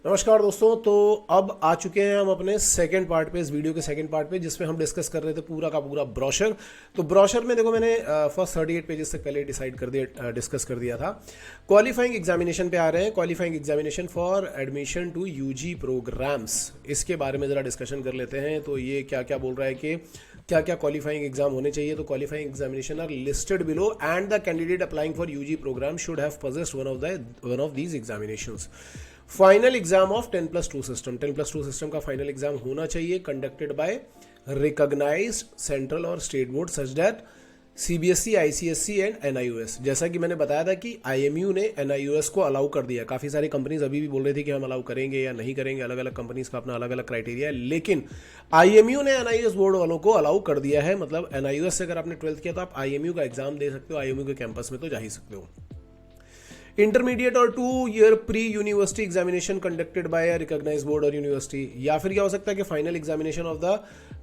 नमस्कार दोस्तों। तो अब आ चुके हैं हम अपने सेकंड पार्ट पे, इस वीडियो के सेकंड पार्ट पे, जिसमें हम डिस्कस कर रहे थे पूरा का पूरा ब्रोशर। तो ब्रोशर में देखो मैंने फर्स्ट 38 पेजेस तक पहले डिसाइड कर दिया, डिस्कस कर दिया था। क्वालिफाइंग एग्जामिनेशन पे आ रहे हैं, qualifying examination for admission to UG programmes. इसके बारे में ज़रा डिस्कशन कर लेते हैं। तो ये क्या क्या बोल रहा है कि क्या क्या क्वालिफाइंग एग्जाम होने चाहिए। तो qualifying examination are listed below and the candidate applying for UG programme should have possessed one of these examinations. Final exam of 10+2 system, 10+2 system का फाइनल एग्जाम होना चाहिए, कंडक्टेड बाय रिकॉग्नाइज्ड सेंट्रल और state board such that CBSE, ICSE and NIOS. जैसा कि मैंने बताया था कि आईएमयू ने एनआईओएस को अलाउ कर दिया। काफ़ी सारी कंपनीज अभी भी बोल रही थी कि हम अलाउ करेंगे या नहीं करेंगे, अलग अलग कंपनीज का अपना अलग अलग क्राइटेरिया है, लेकिन आईएमयू ने एनआईओएस बोर्ड वालों को अलाउ कर दिया है। मतलब एनआईओएस से अगर आपने 12th किया तो आप आईएमयू का एग्जाम दे सकते हो, आईएमयू के कैंपस में तो जा ही सकते हो। इंटरमीडिएट और 2 year pre university examination conducted by a recognised board और यूनिवर्सिटी, या फिर क्या हो सकता है कि final examination of the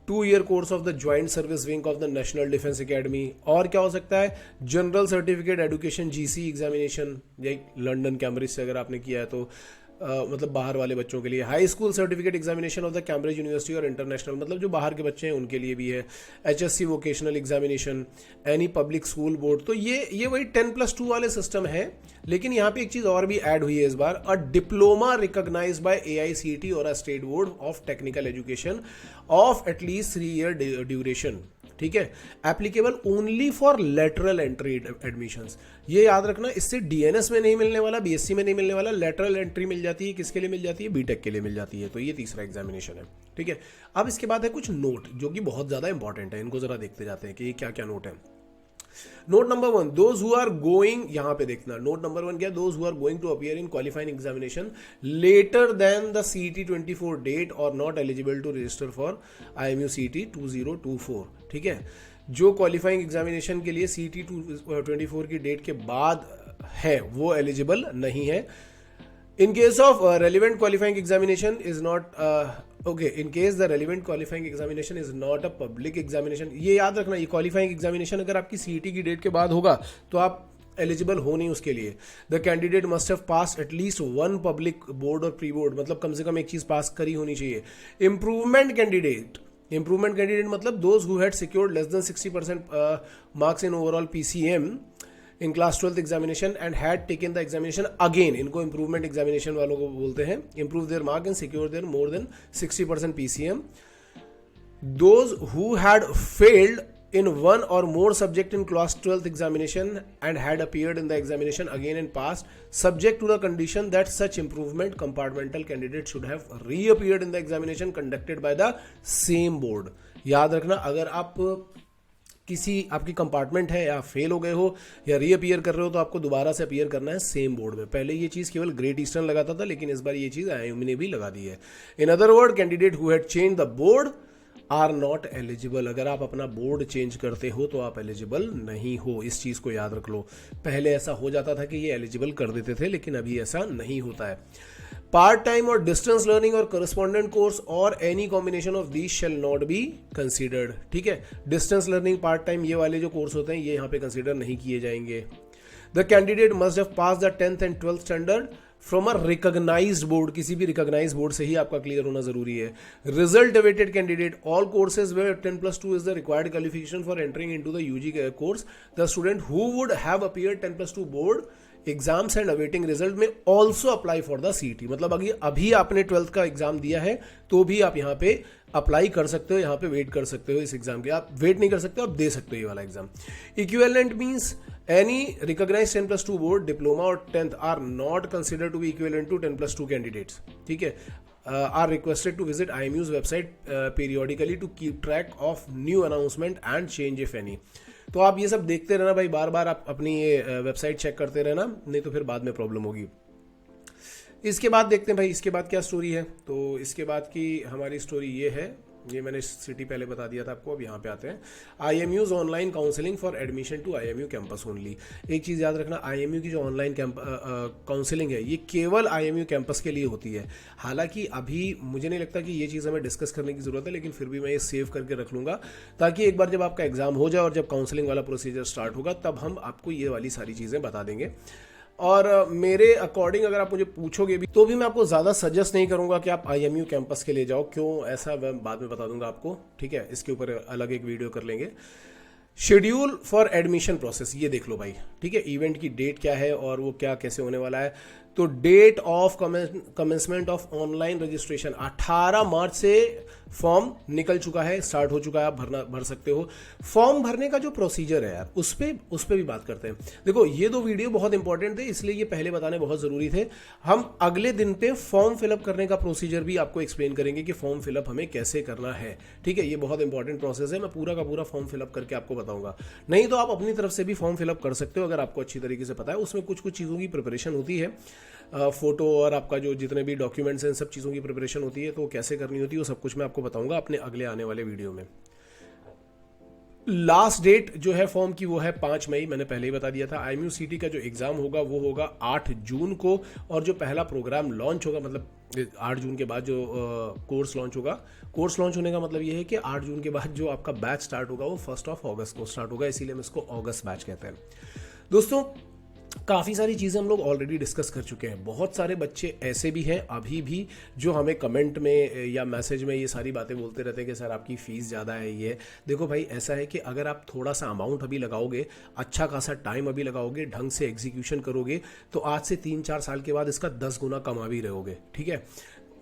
2 year course of the joint service wing of the National Defence Academy. और क्या हो सकता है, general certificate education GC examination, यही लंदन कैम्ब्रिज से अगर आपने किया है तो मतलब बाहर वाले बच्चों के लिए। High school certificate examination of the Cambridge university और इंटरनेशनल, मतलब जो बाहर के बच्चे हैं उनके लिए भी है। HSC vocational examination, any public school board. तो ये वही 10+2 वाले सिस्टम है, लेकिन यहाँ पे एक चीज और भी ऐड हुई है इस बार, अ डिप्लोमा रिकॉग्नाइज्ड बाय एआईसीटी और a state board of technical education of at least 3 year duration. ठीक है, applicable only for lateral entry admissions. ये याद रखना, इससे डीएनएस में नहीं मिलने वाला, बीएससी में नहीं मिलने वाला, लेटरल एंट्री मिल जाती है। किसके लिए मिल जाती है? बीटेक के लिए मिल जाती है। तो ये तीसरा एग्जामिनेशन है। ठीक है, अब इसके बाद है कुछ नोट जो कि बहुत ज्यादा इंपॉर्टेंट है, इनको जरा देखते जाते हैं कि ये क्या क्या नोट है। Note number 1, those who are going, यहां पे देखना नोट नंबर 1 क्या, those who are going to appear in qualifying examination later then the CET 24 date और not eligible to register for IMU CET 2024। ठीक है, जो क्वालिफाइंग एग्जामिनेशन के लिए सीईटी 24 की डेट के बाद है वो एलिजिबल नहीं है। In case of relevant qualifying examination is not in case the relevant qualifying examination is not a public examination, ये याद रखना, ये क्वालिफाइंग एग्जामिनेशन अगर आपकी सीईटी की डेट के बाद होगा तो आप एलिजिबल हो नहीं उसके लिए। The candidate must have pass at least 1 public board और प्री बोर्ड, मतलब कम से कम एक चीज पास करी होनी चाहिए। इंप्रूवमेंट कैंडिडेट मतलब those who had secured less than 60% marks in overall PCM in class 12th examination and had taken the examination again, इनको इंप्रूवमेंट एग्जामिनेशन वालों को बोलते हैं। Improve their mark and secure their more than 60% PCM. Those who had failed in one or more subject in class 12th examination and had appeared in the examination again and passed, subject to the condition that such improvement compartmental candidate should have reappeared in the examination conducted by the same board। याद रखना, अगर आप किसी आपकी compartment है या fail हो गए हो या रीअपियर कर रहे हो तो आपको दोबारा से अपीयर करना है सेम बोर्ड में। पहले ये चीज केवल ग्रेट ईस्टर्न लगाता था, लेकिन इस बार ये चीज आईएमयू ने भी लगा दी है। In other word, candidate who had change the board are not eligible. अगर आप अपना बोर्ड चेंज करते हो तो आप एलिजिबल नहीं हो, इस चीज को याद रख लो। पहले ऐसा हो जाता था कि ये एलिजिबल कर देते थे, लेकिन अभी ऐसा नहीं होता है। पार्ट टाइम और डिस्टेंस लर्निंग और करस्पॉन्डेंट कोर्स और any combination of these shall not be considered. ठीक है, डिस्टेंस लर्निंग, पार्ट टाइम, ये वाले जो कोर्स होते हैं ये यहाँ पे कंसीडर नहीं किए जाएंगे। The candidate must have pass the 10th and 12th standard from a recognised board, किसी भी रिकॉग्नाइज बोर्ड से ही आपका क्लियर होना जरूरी है। Result awaited candidate, all courses where 10+2 is the required qualification for entering into the UG course. The student who would have appeared 10+2 board exams and awaiting result may also apply for the CET. मतलब अभी आपने 12th का exam दिया है तो भी आप यहाँ पे अप्लाई कर सकते हो, यहाँ पे वेट कर सकते हो इस एग्जाम के। आप वेट नहीं कर सकते, आप दे सकते हो ये वाला exam. Equivalent means any recognised 10+2 board, diploma और 10th are not considered to be equivalent to 10+2 candidates. ठीक है, are requested to visit IMU's website periodically to keep track of new announcement and change if any. तो आप ये सब देखते रहना भाई, बार बार आप अपनी ये वेबसाइट चेक करते रहना, नहीं तो फिर बाद में प्रॉब्लम होगी। इसके बाद देखते हैं भाई इसके बाद क्या स्टोरी है। तो इसके बाद की हमारी स्टोरी ये है, ये मैंने सिटी पहले बता दिया था आपको। अब यहाँ पे आते हैं, IMU's online counselling for admission to IMU campus only. एक चीज़ याद रखना, आईएमयू की जो ऑनलाइन काउंसलिंग है ये केवल आईएमयू कैंपस के लिए होती है। हालांकि अभी मुझे नहीं लगता कि ये चीज़ हमें डिस्कस करने की जरूरत है, लेकिन फिर भी मैं ये सेव करके रख लूँगा ताकि एक बार जब आपका एग्जाम हो जाए और जब काउंसलिंग वाला प्रोसीजर स्टार्ट होगा तब हम आपको ये वाली सारी चीज़ें बता देंगे। और मेरे अकॉर्डिंग अगर आप मुझे पूछोगे भी तो भी मैं आपको ज़्यादा सजेस्ट नहीं करूंगा कि आप आईएमयू कैंपस के लिए जाओ। क्यों ऐसा मैं बाद में बता दूंगा आपको, ठीक है, इसके ऊपर अलग एक वीडियो कर लेंगे। शेड्यूल फॉर एडमिशन प्रोसेस ये देख लो भाई, ठीक है, इवेंट की डेट क्या है और वो क्या कैसे होने वाला है। तो date of commencement of online registration 18 मार्च से फॉर्म निकल चुका है, स्टार्ट हो चुका है, आप भर सकते हो। फॉर्म भरने का जो प्रोसीजर है यार उस पे भी बात करते हैं। देखो ये दो वीडियो बहुत इंपॉर्टेंट थे, इसलिए ये पहले बताने बहुत जरूरी थे। हम अगले दिन पे फॉर्म फिलअप करने का प्रोसीजर भी आपको एक्सप्लेन करेंगे कि फॉर्म फिलअप हमें कैसे करना है, ठीक है। ये बहुत इंपॉर्टेंट प्रोसेस है, मैं पूरा का पूरा फॉर्म फिलअप करके आपको बताऊंगा। नहीं तो आप अपनी तरफ से भी फॉर्म फिलअप कर सकते हो अगर आपको अच्छी तरीके से पता है। उसमें कुछ कुछ चीज़ों की प्रिपरेशन होती है, फोटो और आपका जो जितने भी डॉक्यूमेंट्स हैं, इन सब चीज़ों की प्रिपरेशन होती है। तो कैसे करनी होती है वो सब कुछ मैं आपको बताऊंगा अपने अगले आने वाले वीडियो में। लास्ट डेट जो है फॉर्म की वो है 5 मई, मैंने पहले ही बता दिया था। आईएमयू सीटी का जो एग्जाम होगा वो होगा 8 जून को, और जो पहला प्रोग्राम लॉन्च होगा, मतलब 8 जून के बाद जो कोर्स लॉन्च होगा, कोर्स लॉन्च होने का मतलब ये है कि 8 जून के बाद जो आपका बैच स्टार्ट होगा वो 1 अगस्त को स्टार्ट होगा, इसीलिए हम इसको अगस्त बैच कहते हैं। दोस्तों काफ़ी सारी चीज़ें हम लोग ऑलरेडी डिस्कस कर चुके हैं। बहुत सारे बच्चे ऐसे भी हैं अभी भी जो हमें कमेंट में या मैसेज में ये सारी बातें बोलते रहते हैं कि सर आपकी फ़ीस ज़्यादा है। ये देखो भाई, ऐसा है कि अगर आप थोड़ा सा अमाउंट अभी लगाओगे, अच्छा खासा टाइम अभी लगाओगे, ढंग से एग्जीक्यूशन करोगे, तो आज से 3-4 साल के बाद इसका 10 गुना कमा भी रहोगे, ठीक है।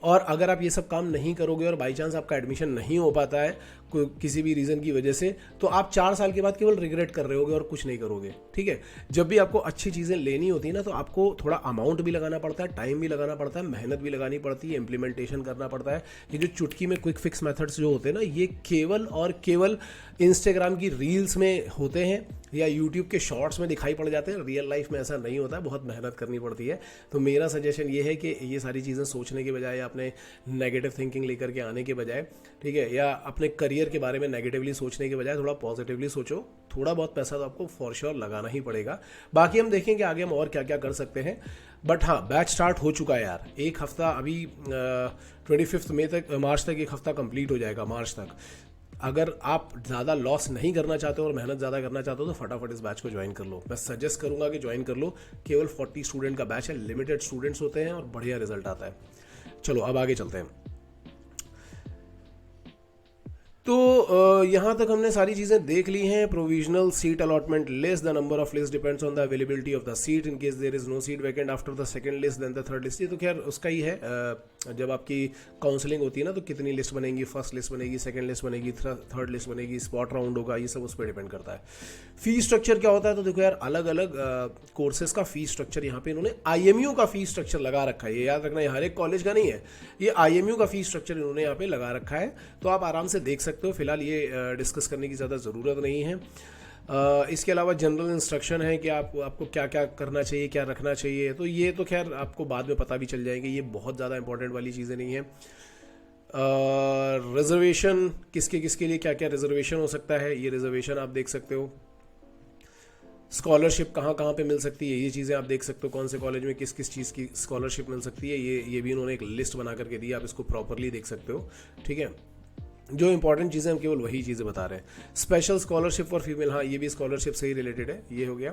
और अगर आप ये सब काम नहीं करोगे और बाई चांस आपका एडमिशन नहीं हो पाता है किसी भी रीज़न की वजह से, तो आप 4 साल के बाद केवल रिग्रेट कर रहे होगे और कुछ नहीं करोगे, ठीक है। जब भी आपको अच्छी चीज़ें लेनी होती है ना, तो आपको थोड़ा अमाउंट भी लगाना पड़ता है, टाइम भी लगाना पड़ता है, मेहनत भी लगानी पड़ती है, इंप्लीमेंटेशन करना पड़ता है। ये जो चुटकी में क्विक फिक्स मेथड्स जो होते हैं ना, ये केवल और केवल इंस्टाग्राम की रील्स में होते हैं या यूट्यूब के शॉर्ट्स में दिखाई पड़ जाते हैं। रियल लाइफ में ऐसा नहीं होता है, बहुत मेहनत करनी पड़ती है। तो मेरा सजेशन ये है कि ये सारी चीज़ें सोचने के बजाय, अपने नेगेटिव थिंकिंग लेकर के आने के बजाय, ठीक है, या अपने करियर के बारे में नेगेटिवली सोचने के बजाय थोड़ा पॉजिटिवली सोचो। थोड़ा बहुत पैसा तो आपको फॉर श्योर लगाना ही पड़ेगा। बाकी हम देखेंगे आगे हम और क्या क्या कर सकते हैं। बट हाँ, बैच स्टार्ट हो चुका है यार। एक हफ्ता अभी 25 मई तक, मार्च तक एक हफ्ता कंप्लीट हो जाएगा, मार्च तक। अगर आप ज़्यादा लॉस नहीं करना चाहते हो और मेहनत ज़्यादा करना चाहते हो तो फटाफट इस बैच को ज्वाइन कर लो। मैं सजेस्ट करूंगा कि ज्वाइन कर लो। केवल 40 स्टूडेंट का बैच है, लिमिटेड स्टूडेंट्स होते हैं और बढ़िया रिजल्ट आता है। चलो अब आगे चलते हैं। तो यहाँ तक हमने सारी चीज़ें देख ली हैं। Provisional seat allotment list, the number of list depends on the availability of the seat. In case there is no seat vacant after the second list then the third list. ये तो खैर उसका ही है, जब आपकी काउंसलिंग होती है ना, तो कितनी लिस्ट बनेगी, फर्स्ट लिस्ट बनेगी, सेकंड लिस्ट बनेगी, थर्ड लिस्ट बनेगी, स्पॉट राउंड होगा, ये सब उस पर डिपेंड करता है। फी स्ट्रक्चर क्या होता है, तो देखो यार, अलग अलग कोर्सेज का फी स्ट्रक्चर यहाँ पे इन्होंने आईएमयू का फी स्ट्रक्चर लगा रखा है। ये याद रखना, ये हर एक कॉलेज का नहीं है, ये आईएमयू का फी स्ट्रक्चर इन्होंने यहाँ पे लगा रखा है। तो आप आराम से देख सकते हो। फिलहाल ये डिस्कस करने की ज़्यादा ज़रूरत नहीं है। इसके अलावा जनरल इंस्ट्रक्शन है कि आपको क्या क्या करना चाहिए, क्या रखना चाहिए, तो ये तो खैर आपको बाद में पता भी चल जाएंगे। ये बहुत ज़्यादा इंपॉर्टेंट वाली चीज़ें नहीं है। रिजर्वेशन किसके किसके लिए क्या क्या रिजर्वेशन हो सकता है, ये रिजर्वेशन आप देख सकते हो। स्कॉलरशिप कहाँ कहाँ पे मिल सकती है, ये चीज़ें आप देख सकते हो। कौन से कॉलेज में किस किस चीज़ की स्कॉलरशिप मिल सकती है, ये भी उन्होंने एक लिस्ट बना करके दी है, आप इसको प्रॉपरली देख सकते हो, ठीक है। जो इंपॉर्टेंट चीज़ें हम केवल वही चीज़ें बता रहे हैं। स्पेशल स्कॉलरशिप फॉर फीमेल, हाँ ये भी स्कॉलरशिप से ही रिलेटेड है, ये हो गया।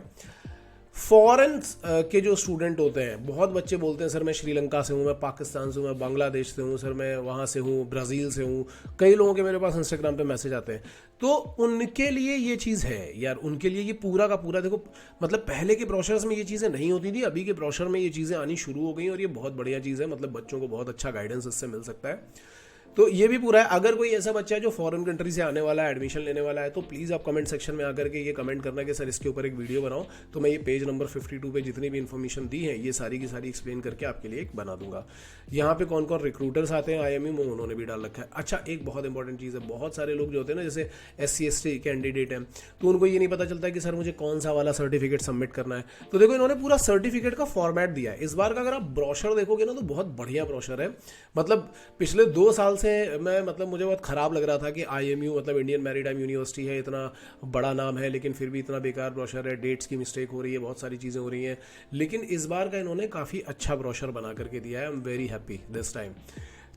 फॉरेन के जो स्टूडेंट होते हैं, बहुत बच्चे बोलते हैं सर मैं श्रीलंका से हूँ, मैं पाकिस्तान से हूँ, मैं बांग्लादेश से हूँ, सर मैं वहाँ से हूँ, ब्राज़ील से हूँ। कई लोगों के मेरे पास इंस्टाग्राम पे मैसेज आते हैं। तो उनके लिए ये चीज़ है यार, उनके लिए ये पूरा का पूरा, देखो मतलब पहले के ब्रोशर्स में ये चीज़ें नहीं होती थी, अभी के ब्रोशर में ये चीज़ें आनी शुरू हो गई और ये बहुत बढ़िया चीज़ है। मतलब बच्चों को बहुत अच्छा गाइडेंस इससे मिल सकता है। तो ये भी पूरा है। अगर कोई ऐसा बच्चा है जो फॉरेन कंट्री से आने वाला है, एडमिशन लेने वाला है, तो प्लीज़ आप कमेंट सेक्शन में आकर के ये कमेंट करना कि सर इसके ऊपर एक वीडियो बनाओ। तो मैं ये पेज नंबर 52 पे जितनी भी इन्फॉर्मेशन दी है ये सारी की सारी एक्सप्लेन करके आपके लिए एक बना दूंगा। यहाँ पे कौन कौन रिक्रूटर्स आते हैं आईएमयू में, उन्होंने भी डाल रखा है। अच्छा, एक बहुत इंपॉर्टेंट चीज़ है, बहुत सारे लोग जो होते हैं ना, जैसे SC/ST कैंडिडेट हैं, तो उनको ये नहीं पता चलता कि सर मुझे कौन सा वाला सर्टिफिकेट सबमिट करना है। तो देखो इन्होंने पूरा सर्टिफिकेट का फॉर्मेट दिया है। इस बार का अगर आप ब्रोशर देखोगे ना, तो बहुत बढ़िया ब्रोशर है। मतलब पिछले 2 साल से मैं मुझे बहुत ख़राब लग रहा था कि आईएमयू मतलब इंडियन मैरीटाइम यूनिवर्सिटी है, इतना बड़ा नाम है, लेकिन फिर भी इतना बेकार ब्रोशर है, डेट्स की मिस्टेक हो रही है, बहुत सारी चीज़ें हो रही हैं। लेकिन इस बार का इन्होंने काफ़ी अच्छा ब्रोशर बना करके दिया है। I am very happy this time.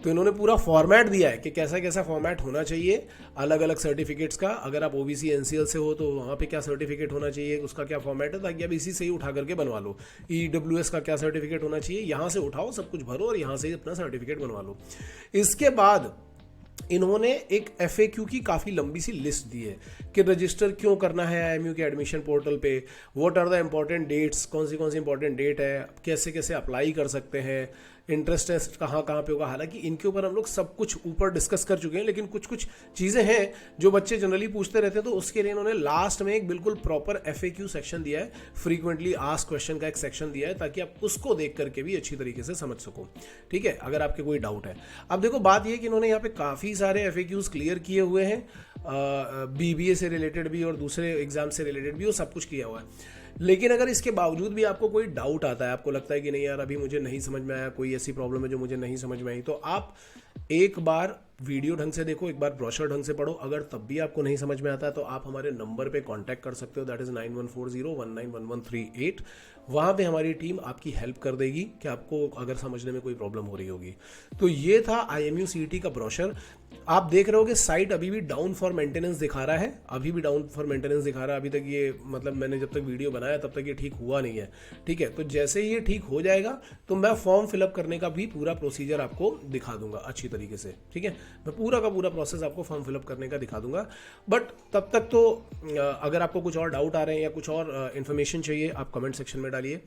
तो इन्होंने पूरा फॉर्मेट दिया है कि कैसा कैसा फॉर्मेट होना चाहिए अलग अलग सर्टिफिकेट्स का। अगर आप ओबीसी एनसीएल से हो तो वहाँ पे क्या सर्टिफिकेट होना चाहिए, उसका क्या फॉर्मेट है, ताकि आप इसी से ही उठा करके बनवा लो। ईडब्ल्यूएस का क्या सर्टिफिकेट होना चाहिए, यहाँ से उठाओ, सब कुछ भरो और यहाँ से ही अपना सर्टिफिकेट बनवा लो। इसके बाद इन्होंने एक FAQ की काफ़ी लंबी सी लिस्ट दी है कि रजिस्टर क्यों करना है IMU के एडमिशन पोर्टल पे, what are the important dates, कौन सी इंपॉर्टेंट डेट है, कैसे कैसे अप्लाई कर सकते हैं, इंटरेस्ट टेस्ट कहाँ कहाँ पे होगा। हालांकि इनके ऊपर हम लोग सब कुछ ऊपर डिस्कस कर चुके हैं, लेकिन कुछ कुछ चीज़ें हैं जो बच्चे जनरली पूछते रहते हैं, तो उसके लिए इन्होंने लास्ट में एक बिल्कुल प्रॉपर FAQ सेक्शन दिया है, फ्रीक्वेंटली आस्क्ड क्वेश्चन का एक सेक्शन दिया है, ताकि आप उसको देख करके भी अच्छी तरीके से समझ सको। ठीक है, अगर आपके कोई डाउट है। अब देखो बात यह कि इन्होंने यहाँ पे काफ़ी सारे FAQs क्लियर किए हुए हैं, BBA से रिलेटेड भी और दूसरे एग्जाम से रिलेटेड भी, वो सब कुछ किया हुआ है। लेकिन अगर इसके बावजूद भी आपको कोई डाउट आता है, आपको लगता है कि नहीं यार अभी मुझे नहीं समझ में आया, कोई ऐसी प्रॉब्लम है जो मुझे नहीं समझ में आई, तो आप एक बार वीडियो ढंग से देखो, एक बार ब्रोशर ढंग से पढ़ो। अगर तब भी आपको नहीं समझ में आता है तो आप हमारे नंबर पे कांटेक्ट कर सकते हो, दैट इज 9140191138। वहाँ पे हमारी टीम आपकी हेल्प कर देगी कि आपको अगर समझने में कोई प्रॉब्लम हो रही होगी। तो ये था IMU CET का ब्रोशर। आप देख रहे हो कि साइट अभी भी डाउन फॉर मेंटेनेंस दिखा रहा है, अभी भी डाउन फॉर मेंटेनेंस दिखा रहा है। अभी तक ये मतलब मैंने जब तक वीडियो बनाया तब तक ये ठीक हुआ नहीं है। ठीक है, तो जैसे ही ये ठीक हो जाएगा तो मैं फॉर्म फिलअप करने का भी पूरा प्रोसीजर आपको दिखा दूंगा अच्छी तरीके से। ठीक है, मैं पूरा का पूरा प्रोसेस आपको फॉर्म फिलअप करने का दिखा दूंगा। बट तब तक तो अगर आपको कुछ और डाउट आ रहे हैं या कुछ और इन्फॉर्मेशन चाहिए, आप कमेंट सेक्शन में डालिए।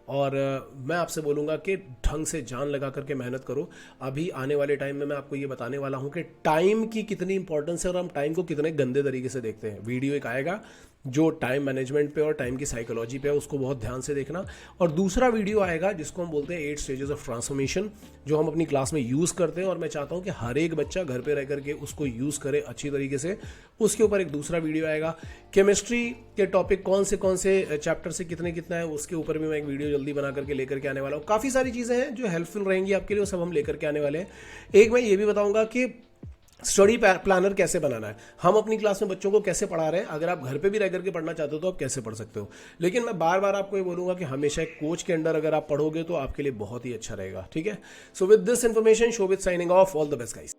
और मैं आपसे बोलूँगा कि ढंग से जान लगा करके मेहनत करो। अभी आने वाले टाइम में मैं आपको ये बताने वाला हूँ कि टाइम की कितनी इंपॉर्टेंस है और हम टाइम को कितने गंदे तरीके से देखते हैं। वीडियो एक आएगा जो टाइम मैनेजमेंट पे और टाइम की साइकोलॉजी पे है, उसको बहुत ध्यान से देखना। और दूसरा वीडियो आएगा जिसको हम बोलते हैं 8 स्टेजेस ऑफ ट्रांसफॉर्मेशन, जो हम अपनी क्लास में यूज़ करते हैं, और मैं चाहता हूँ कि हर एक बच्चा घर पे रह करके उसको यूज़ करे अच्छी तरीके से। उसके ऊपर एक दूसरा वीडियो आएगा। केमिस्ट्री के टॉपिक कौन से चैप्टर से कितना है, उसके ऊपर भी मैं एक वीडियो जल्दी बना करके लेकर के आने वाला हूँ। काफ़ी सारी चीज़ें हैं जो हेल्पफुल रहेंगी आपके लिए, वो सब हम लेकर के आने वाले हैं। एक मैं ये भी बताऊँगा कि स्टडी प्लानर कैसे बनाना है, हम अपनी क्लास में बच्चों को कैसे पढ़ा रहे हैं। अगर आप घर पे भी रह करके पढ़ना चाहते हो तो आप कैसे पढ़ सकते हो। लेकिन मैं बार बार आपको ये बोलूंगा कि हमेशा एक कोच के अंडर अगर आप पढ़ोगे तो आपके लिए बहुत ही अच्छा रहेगा। ठीक है, so with this information, Shobhit signing off, all the best guys.